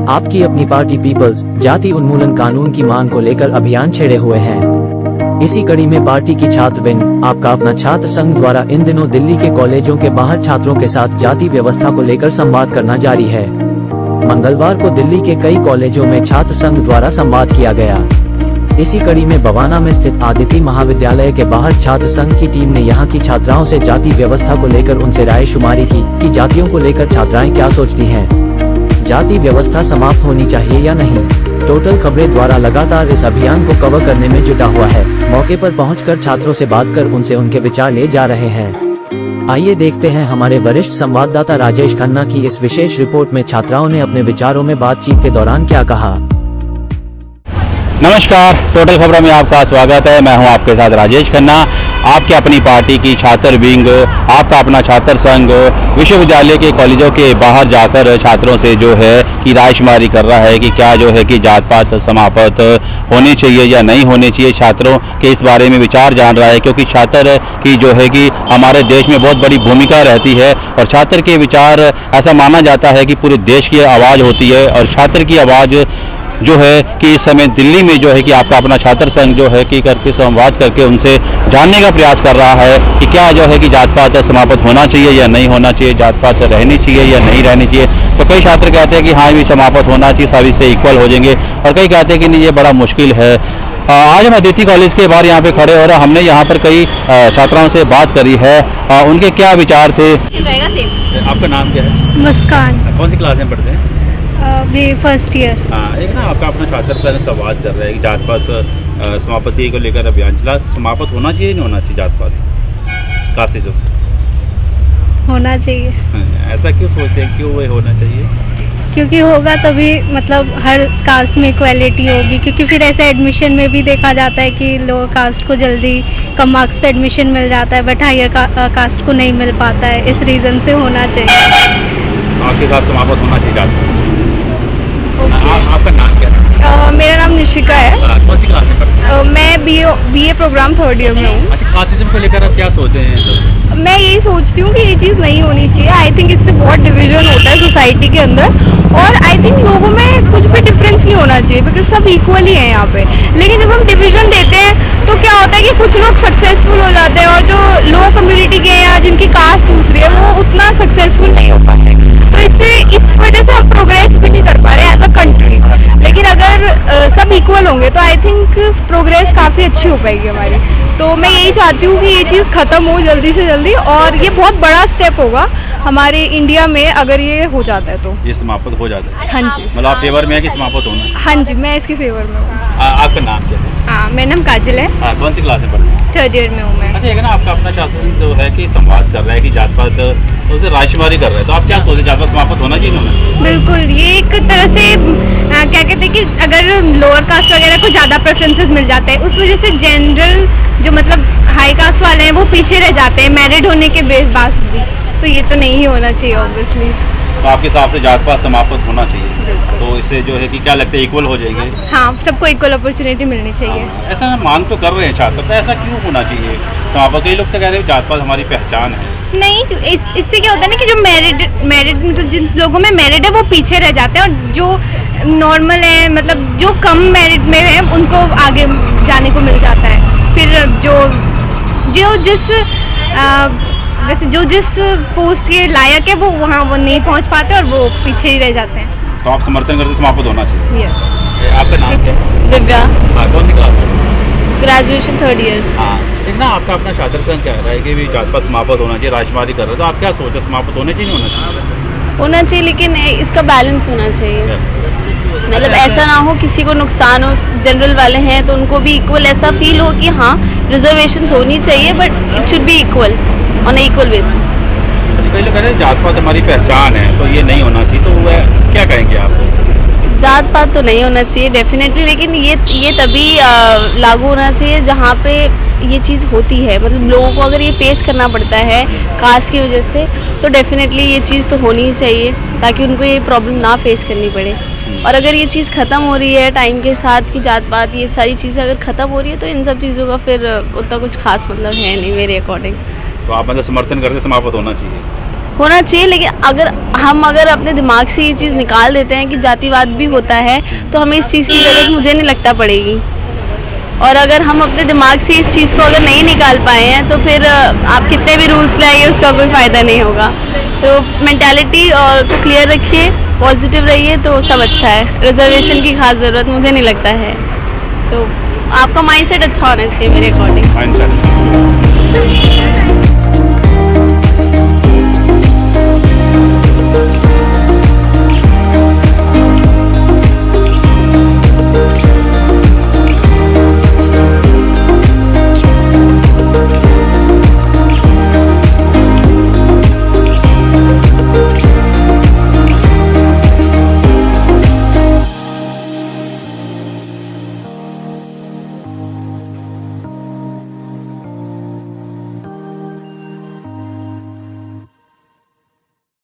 आपकी अपनी party peoples जाति उन्मूलन कानून की मांग को लेकर अभियान छेड़े हुए हैं। इसी कड़ी में पार्टी की छात्र विंग आपका अपना छात्र संघ द्वारा इन दिनों दिल्ली के कॉलेजों के बाहर छात्रों के साथ जाति व्यवस्था को लेकर संवाद करना जारी है। मंगलवार को दिल्ली के कई कॉलेजों में छात्र संघ द्वारा संवाद किया गया। इसी कड़ी में बवाना में स्थित आदिति महाविद्यालय के बाहर छात्र संघ की टीम ने यहां की छात्राओं से जाति व्यवस्था को लेकर उनसे राय शुमारी की कि जातियों को लेकर छात्राएं क्या सोचती हैं, जाति व्यवस्था समाप्त होनी चाहिए या नहीं। टोटल खबरें द्वारा लगातार इस अभियान को कवर करने में जुटा हुआ है। मौके पर पहुंचकर छात्रों से बात कर उनसे उनके विचार ले जा रहे हैं। आइए देखते हैं हमारे वरिष्ठ संवाददाता राजेश खन्ना की इस विशेष रिपोर्ट में छात्राओं ने अपने विचारों में बातचीत के दौरान क्या कहा। नमस्कार, टोटल खबरों में आपका स्वागत है। मैं हूं आपके साथ राजेश खन्ना। आपके अपनी पार्टी की छात्र विंग, आपका अपना छात्र संघ विश्वविद्यालय के कॉलेजों के बाहर जाकर छात्रों से जो है कि रायशुमारी कर रहा है कि क्या जो है कि जात पात समाप्त होनी चाहिए या नहीं होनी चाहिए। छात्रों के इस बारे में विचार जान रहा है, क्योंकि छात्र की जो है कि हमारे देश में बहुत बड़ी भूमिका रहती है और छात्र के विचार ऐसा माना जाता है कि पूरे देश की आवाज़ होती है। और छात्र की आवाज़ जो है कि इस समय दिल्ली में जो है कि आपका अपना छात्र संघ जो है कि करके संवाद करके उनसे जानने का प्रयास कर रहा है कि क्या जो है कि जात पात समाप्त होना चाहिए या नहीं होना चाहिए, जात पात रहनी चाहिए या नहीं रहनी चाहिए। तो कई छात्र कहते हैं कि हाँ भी समाप्त होना चाहिए, सभी से इक्वल हो जाएंगे, और कई कहते हैं कि नहीं, ये बड़ा मुश्किल है। आज हम अदिति कॉलेज के बाहर यहाँ पे खड़े हो रहे हैं। हमने यहाँ पर कई छात्राओं से बात करी है, उनके क्या विचार थे। आपका नाम क्या है? मुस्कान। कौन सी क्लास में पढ़ते हैं? अभी फर्स्ट ईयर। हाँ, एक ना आपका अपना छात्र संघ संवाद कर रहा है कि जात पात समाप्ति को लेकर अभियान चला। समाप्त होना चाहिए नहीं होना चाहिए जात पात कास्ट जो होना चाहिए। ऐसा क्यों सोचते हैं, क्यों वो होना चाहिए? क्योंकि होगा तभी मतलब हर कास्ट में इक्वालिटी होगी। क्योंकि फिर ऐसे एडमिशन में भी देखा जाता है कि लोअर कास्ट को जल्दी कम मार्क्स पे एडमिशन मिल जाता है, बट हायर कास्ट को नहीं मिल पाता है। इस रीज़न से होना चाहिए। आपके साथ समाप्त होना चाहिए जात पात। आपका नाम क्या है? मेरा नाम निशिका है। कौन सी क्लास में पढ़ते हैं? मैं बीए प्रोग्राम थर्ड ईयर में हूँ। अच्छा, कास्टिज्म को लेकर आप क्या सोचते हैं? तो मैं यही सोचती हूँ कि ये चीज़ नहीं होनी चाहिए। आई थिंक इससे बहुत डिवीजन होता है सोसाइटी के अंदर, और आई थिंक लोगों में कुछ भी डिफरेंस नहीं होना चाहिए, बिकॉज सब इक्वल ही हैं यहाँ पे। लेकिन जब हम डिवीजन देते हैं तो क्या होता है कि कुछ लोग सक्सेसफुल हो जाते हैं, और जो लो कम्युनिटी के हैं या जिनकी कास्ट दूसरी है वो उतना सक्सेसफुल नहीं हो पाते। तो इस वजह से हम प्रोग्रेस भी नहीं कर पा रहे एज अ कंट्री। लेकिन अगर सब इक्वल होंगे तो आई थिंक प्रोग्रेस काफ़ी अच्छी हो पाएगी हमारी। तो मैं यही चाहती हूँ कि ये चीज़ ख़त्म हो जल्दी से जल्दी, और ये बहुत बड़ा स्टेप होगा हमारे इंडिया में अगर ये हो जाता है तो। ये समाप्त हो जाता है? हाँ जी। मतलब आप फेवर में है कि समाप्त होना है? हाँ जी, मैं इसके फेवर में हूँ। आपका नाम क्या है? हाँ, मेरा नाम काजल है। कौन सी क्लास में पढ़ते हैं? थर्ड ईयर में हूँ मैं। अच्छा, एक ना आपका अपना छात्र जो है कि संवाद कर रहा है कि जात पात उसे रायशुमारी कर रहा है, तो आप क्या सोचते हैं, जात पात समाप्त होना चाहिए नहीं होना? बिल्कुल, ये एक तरह से क्या कहते हैं कि अगर लोअर कास्ट वगैरह को ज़्यादा प्रेफरेंसेस मिल जाते हैं, उस वजह से जनरल जो मतलब हाई कास्ट वाले हैं वो पीछे रह जाते हैं मैरिड होने के बाद भी। तो ये तो नहीं ही होना चाहिए ऑब्वियसली। तो आपके हिसाब से जात पात समाप्त होना चाहिए, तो इससे जो है कि क्या लगता है इक्वल हो जाएंगे? हाँ, सबको इक्वल अपॉर्चुनिटी मिलनी चाहिए। ऐसा मांग तो कर रहे हैं छात्र, तो ऐसा क्यों होना चाहिए समाप्त? कई लोग तो कह रहे हैं जात पात हमारी पहचान है। नहीं, इससे क्या होता है ना कि जो मैरिड मतलब जिन लोगों में मैरिड है वो पीछे रह जाते हैं, और जो नॉर्मल है मतलब जो कम मैरिड में है उनको आगे जाने को मिल जाता है। फिर जो जिस पोस्ट के लायक है वो वहाँ वो नहीं पहुँच पाते और वो पीछे ही रह जाते हैं। तो आप समर्थन करते समाप्त होना चाहिए? यस। आपका नाम क्या है? दिव्या। कौन सी क्लास में? Graduation third year. हाँ, एक ना आपका अपना छात्र संघ कह रहा है कि भी जात पात समाप्त होना चाहिए, राजकुमारी कर रहे हैं, तो आप क्या सोचते हैं, समाप्त होने चाहिए नहीं होना चाहिए? होना चाहिए, लेकिन इसका बैलेंस होना चाहिए। मतलब ऐसा ना हो किसी को नुकसान हो। जनरल वाले हैं तो उनको भी इक्वल ऐसा फील हो कि हाँ रिजर्वेशंस होनी चाहिए, but it should be equal on equal basis. कई लोग कह रहे हैं जात पात हमारी पहचान है, तो ये नहीं होना चाहिए, तो वह क्या कहेंगे आप? जात पात तो नहीं होना चाहिए डेफिनेटली, लेकिन ये तभी लागू होना चाहिए जहाँ पे ये चीज़ होती है। मतलब लोगों को अगर ये फेस करना पड़ता है कास्ट की वजह से, तो डेफिनेटली ये चीज़ तो होनी ही चाहिए ताकि उनको ये प्रॉब्लम ना फेस करनी पड़े। और अगर ये चीज़ ख़त्म हो रही है टाइम के साथ कि जात पात ये सारी चीज़ें अगर ख़त्म हो रही है, तो इन सब चीज़ों का फिर उतना कुछ खास मतलब है नहीं मेरे अकॉर्डिंग। तो आप मतलब समर्थन करते समाप्त होना चाहिए? होना चाहिए, लेकिन अगर अपने दिमाग से ये चीज़ निकाल देते हैं कि जातिवाद भी होता है, तो हमें इस चीज़ की ज़रूरत मुझे नहीं लगता पड़ेगी। और अगर हम अपने दिमाग से इस चीज़ को अगर नहीं निकाल पाए हैं, तो फिर आप कितने भी रूल्स लाइए उसका कोई फ़ायदा नहीं होगा। तो मेंटालिटी को क्लियर रखिए, पॉजिटिव रहिए, तो सब अच्छा है। रिजर्वेशन की खास ज़रूरत मुझे नहीं लगता है। तो आपका माइंडसेट अच्छा होना चाहिए मेरे अकॉर्डिंग। माइंडसेट